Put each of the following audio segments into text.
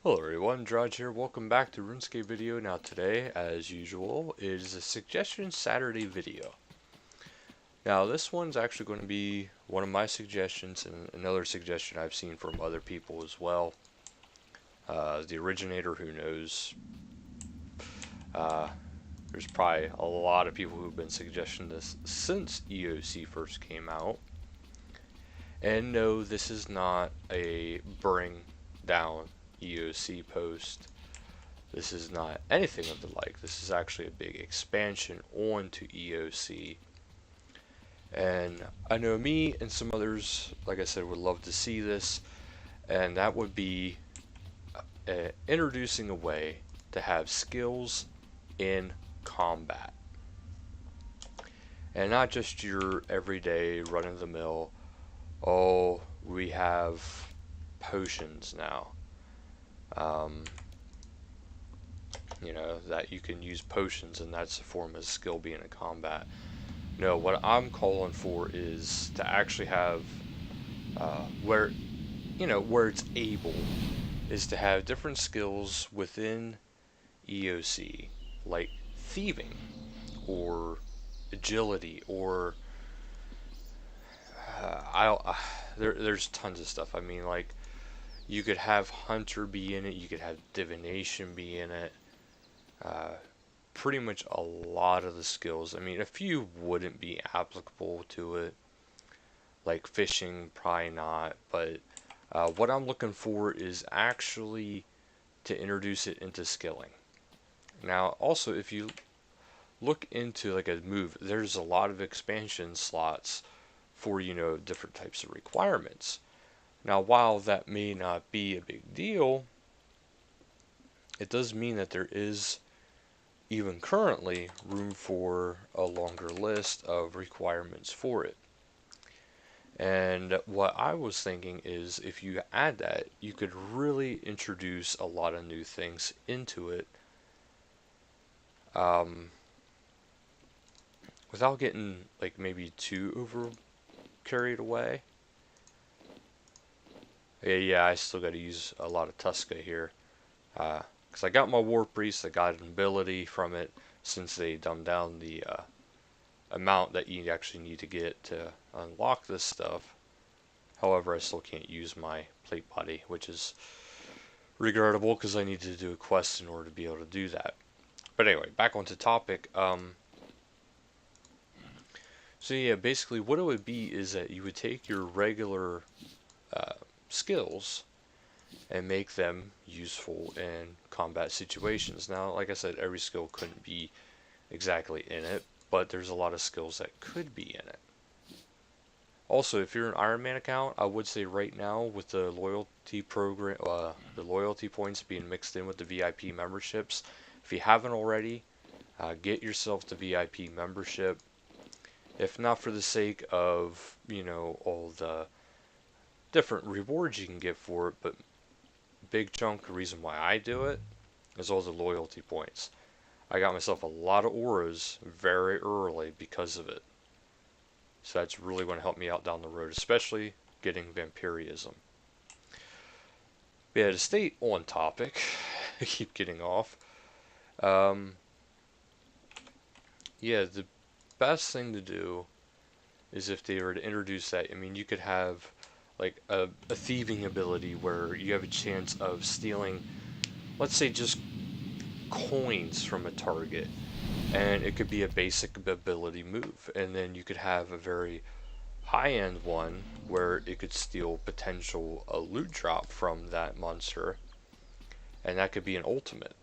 Hello everyone, Drudge here. Welcome back to RuneScape video. Now today, as usual, is a Suggestion Saturday video. Now this one's actually going to be one of my suggestions and another suggestion I've seen from other people as well. The originator, who knows, there's probably a lot of people who've been suggesting this since EOC first came out. And no, this is not a bring down EOC post. This is not anything of the like. This is actually a big expansion onto EOC. And I know me and some others, like I said, would love to see this. And that would be introducing a way to have skills in combat. And not just your everyday run-of-the-mill, oh, we have potions now. You know, that you can use potions and that's a form of skill being in combat. No, what I'm calling for is to actually have where it's able, is to have different skills within EOC, like thieving or agility or there's tons of stuff. I mean, like, you could have hunter be in it, you could have divination be in it. Pretty much a lot of the skills. I mean, a few wouldn't be applicable to it, like fishing, probably not. But what I'm looking for is actually to introduce it into skilling. Now, also, if you look into like a move, there's a lot of expansion slots for, you know, different types of requirements. Now, while that may not be a big deal, it does mean that there is, even currently, room for a longer list of requirements for it. And what I was thinking is, if you add that, you could really introduce a lot of new things into it without getting, like, maybe too over carried away. Yeah, I still got to use a lot of Tuska here. Because I got my War Priest, I got an ability from it, since they dumbed down the amount that you actually need to get to unlock this stuff. However, I still can't use my plate body, which is regrettable because I need to do a quest in order to be able to do that. But anyway, back onto topic. So yeah, basically what it would be is that you would take your regular skills and make them useful in combat situations. Now, like I said, every skill couldn't be exactly in it, but there's a lot of skills that could be in it. Also, if you're an Iron Man account, I would say right now, with the loyalty program, the loyalty points being mixed in with the VIP memberships, if you haven't already, get yourself the VIP membership. If not for the sake of, you know, all the different rewards you can get for it, but big chunk, the reason why I do it is all the loyalty points. I got myself a lot of auras very early because of it. So that's really going to help me out down the road, especially getting vampirism. But yeah, to stay on topic, I keep getting off. Yeah, the best thing to do is if they were to introduce that. I mean, you could have like a thieving ability where you have a chance of stealing, let's say, just coins from a target, and it could be a basic ability move, and then you could have a very high-end one where it could steal potential a loot drop from that monster, and that could be an ultimate.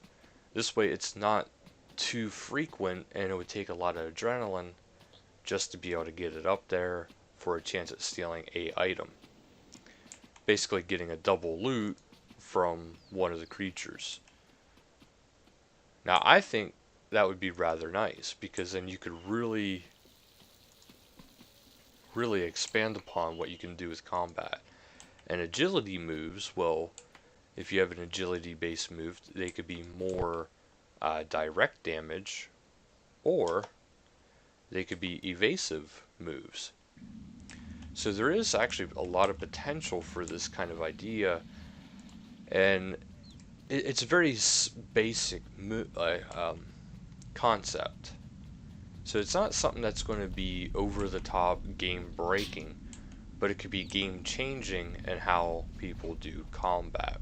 This way it's not too frequent, and it would take a lot of adrenaline just to be able to get it up there for a chance at stealing a item. Basically getting a double loot from one of the creatures. Now, I think that would be rather nice, because then you could really expand upon what you can do with combat. And agility moves, well, if you have an agility based move, they could be more direct damage, or they could be evasive moves. So there is actually a lot of potential for this kind of idea, and it's a very basic concept. So it's not something that's going to be over the top game breaking, but it could be game changing in how people do combat.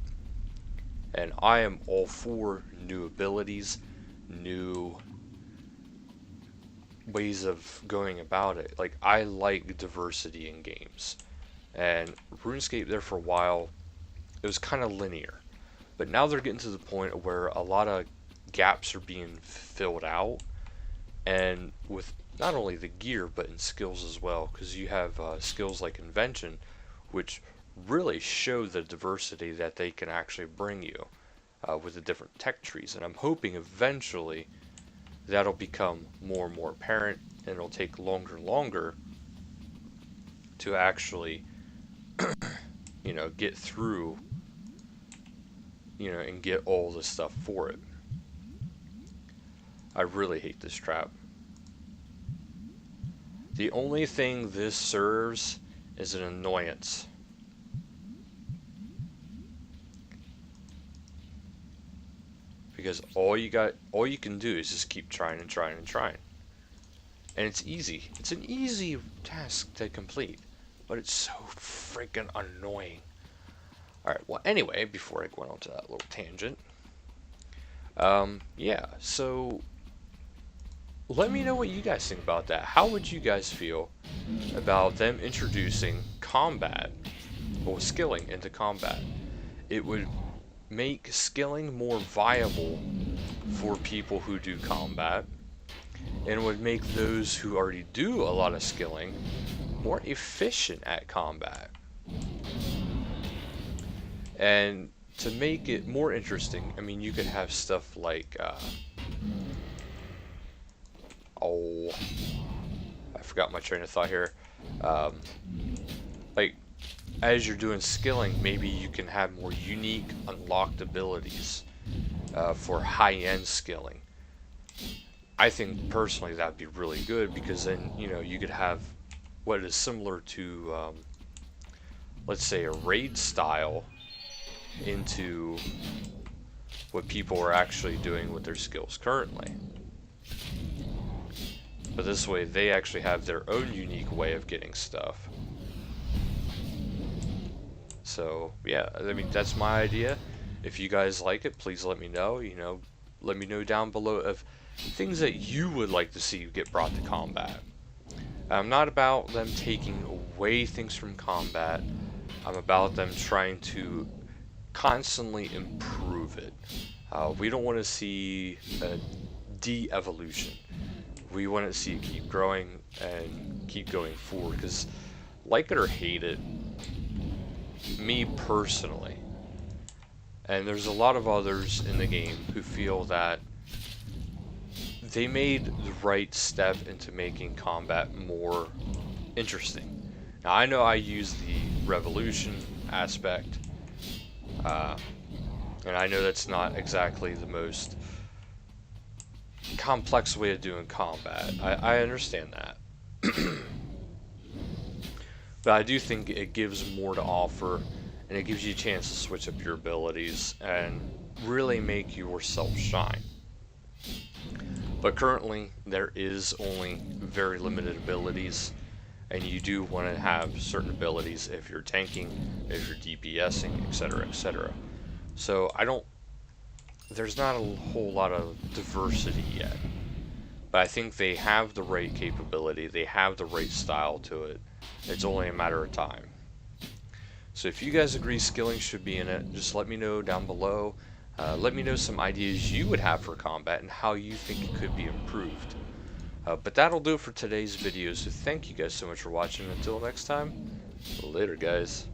And I am all for new abilities, new ways of going about it. Like, I like diversity in games. And RuneScape there for a while, it was kind of linear. But now they're getting to the point where a lot of gaps are being filled out, and with not only the gear but in skills as well, because you have skills like Invention, which really show the diversity that they can actually bring you with the different tech trees. And I'm hoping eventually that'll become more and more apparent, and it'll take longer and longer to actually get through, and get all the stuff for it. I really hate this trap. The only thing this serves is an annoyance. Because all you can do is just keep trying and trying and trying. And it's easy. It's an easy task to complete, but it's so freaking annoying. Alright, well anyway, before I go on to that little tangent, yeah, so let me know what you guys think about that. How would you guys feel about them introducing combat, or skilling into combat? It would make skilling more viable for people who do combat, and would make those who already do a lot of skilling more efficient at combat. And to make it more interesting, I mean, you could have stuff like, I forgot my train of thought here. Like, as you're doing skilling, maybe you can have more unique, unlocked abilities for high-end skilling. I think personally that'd be really good, because then you could have what is similar to, let's say, a raid style into what people are actually doing with their skills currently. But this way they actually have their own unique way of getting stuff. So yeah, I mean, that's my idea. If you guys like it, please let me know. Let me know down below of things that you would like to see get brought to combat. I'm not about them taking away things from combat. I'm about them trying to constantly improve it. We don't want to see a de-evolution. We want to see it keep growing and keep going forward, because like it or hate it, me personally, and there's a lot of others in the game who feel that they made the right step into making combat more interesting. Now, I know I use the revolution aspect, and I know that's not exactly the most complex way of doing combat. I understand that. But I do think it gives more to offer, and it gives you a chance to switch up your abilities and really make yourself shine. But currently, there is only very limited abilities, and you do want to have certain abilities if you're tanking, if you're DPSing, etc., etc. So there's not a whole lot of diversity yet. But I think they have the right capability, they have the right style to it. It's only a matter of time. So if you guys agree skilling should be in it, just let me know down below. Let me know some ideas you would have for combat and how you think it could be improved. But that'll do it for today's video, so thank you guys so much for watching. Until next time, later guys.